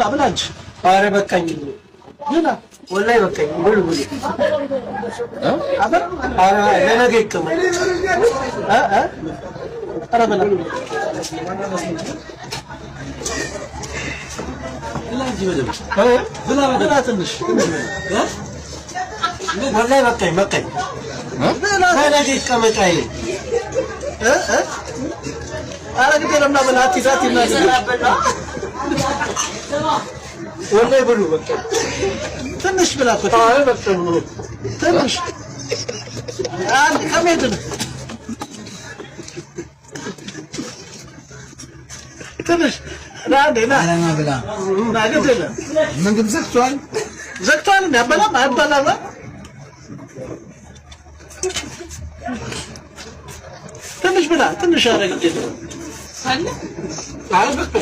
ብላ ብላ እንጂ። ኧረ በቃኝ ብላ ወላሂ በቃኝ። ብሉ ብሉ። አበር ኧረ ለነገ ይቀመጥ። ኧረ ብላ ብላ ትንሽ ወላሂ በቃኝ በቃኝ። ለነገ ይቀመጥ አይለኝ። ኧረ ግድ የለም ና ብላ አትይዛት ይናገራል። ወላሂ ብሉ በቃ ትንሽ ብላ እኮ ትንሽ አንድ ከሜት ነው ትንሽ ና ብላ ግድ የለም ምግብ ዘግቷል እንደ አበላም አይበላም ትንሽ ብላ ትንሽ ኧረ ግድ የለም አለ አይ በቃ